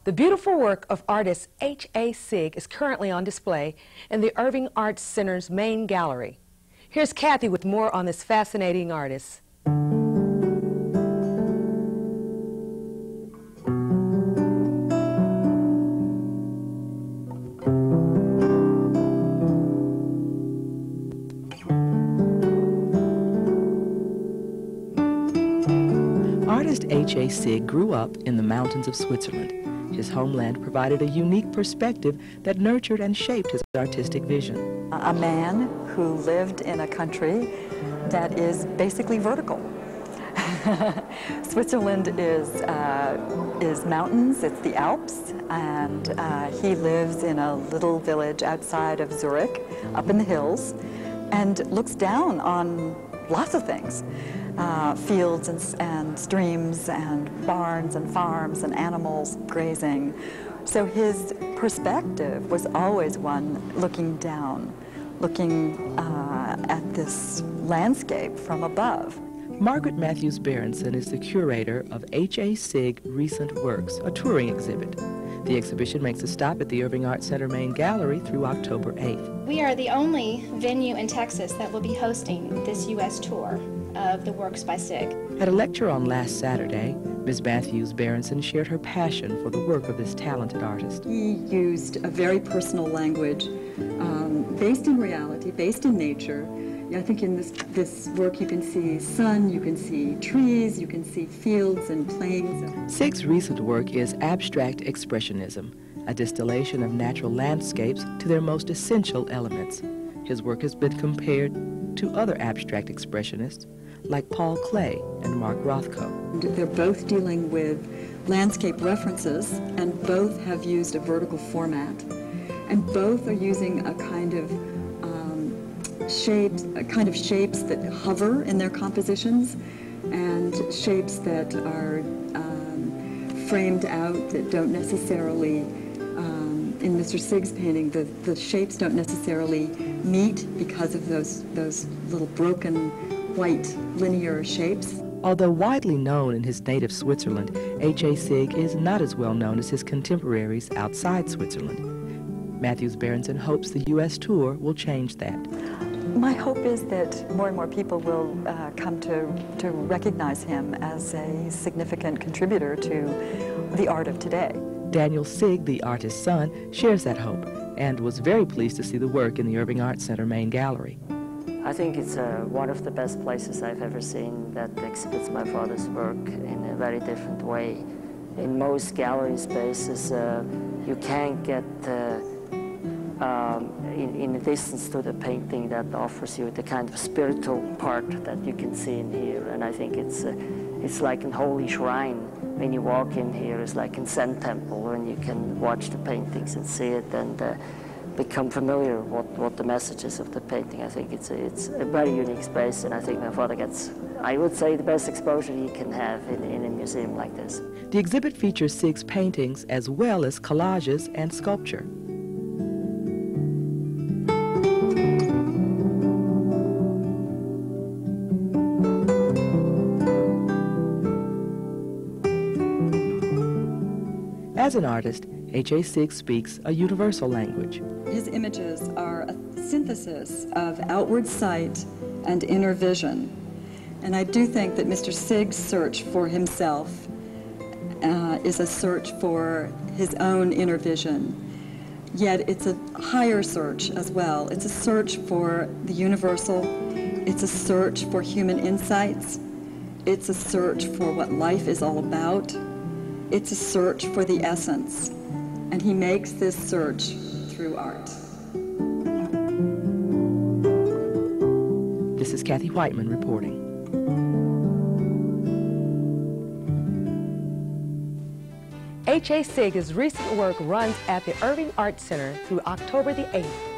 The beautiful work of artist H.A. Sigg is currently on display in the Irving Arts Center's main gallery. Here's Kathy with more on this fascinating artist. Artist H.A. Sigg grew up in the mountains of Switzerland. His homeland provided a unique perspective that nurtured and shaped his artistic vision. A man who lived in a country that is basically vertical. Switzerland is mountains, it's the Alps, and he lives in a little village outside of Zurich, up in the hills, and looks down on lots of things. Fields and streams and barns and farms and animals grazing. So his perspective was always one looking down, looking at this landscape from above. Margaret Matthews Berenson is the curator of H.A. Sigg Recent Works, a touring exhibit. The exhibition makes a stop at the Irving Arts Center main gallery through October 8th. We are the only venue in Texas that will be hosting this U.S. tour of the works by Sigg. At a lecture on last Saturday, Ms. Matthews Berenson shared her passion for the work of this talented artist. He used a very personal language based in reality, based in nature. I think in this work you can see sun, you can see trees, you can see fields and plains. Sigg's recent work is abstract expressionism, a distillation of natural landscapes to their most essential elements. His work has been compared to other abstract expressionists like Paul Klee and Mark Rothko. They're both dealing with landscape references, and both have used a vertical format, and both are using a kind of shapes that hover in their compositions, and shapes that are framed out, that don't necessarily, in Mr. Sigg's painting, the shapes don't necessarily meet because of those little broken white linear shapes. Although widely known in his native Switzerland, H.A. Sigg is not as well known as his contemporaries outside Switzerland. Matthews Berenson hopes the U.S. tour will change that. My hope is that more and more people will come to recognize him as a significant contributor to the art of today. Daniel Sigg, the artist's son, shares that hope and was very pleased to see the work in the Irving Arts Center main gallery. I think it's one of the best places I've ever seen that exhibits my father's work in a very different way. In most gallery spaces, you can't get in a distance to the painting that offers you the kind of spiritual part that you can see in here. And I think it's like a holy shrine. When you walk in here, it's like a Zen temple, and you can watch the paintings and see it and become familiar with what the message is of the painting. I think it's a very unique space, and I think my father gets, I would say, the best exposure he can have in a museum like this. The exhibit features Sigg's paintings as well as collages and sculpture. As an artist, H.A. Sigg speaks a universal language. His images are a synthesis of outward sight and inner vision. And I do think that Mr. Sigg's search for himself is a search for his own inner vision. Yet it's a higher search as well. It's a search for the universal. It's a search for human insights. It's a search for what life is all about. It's a search for the essence, and he makes this search through art. This is Kathy Whiteman reporting. H.A. Sigg's recent work runs at the Irving Arts Center through October the 8th.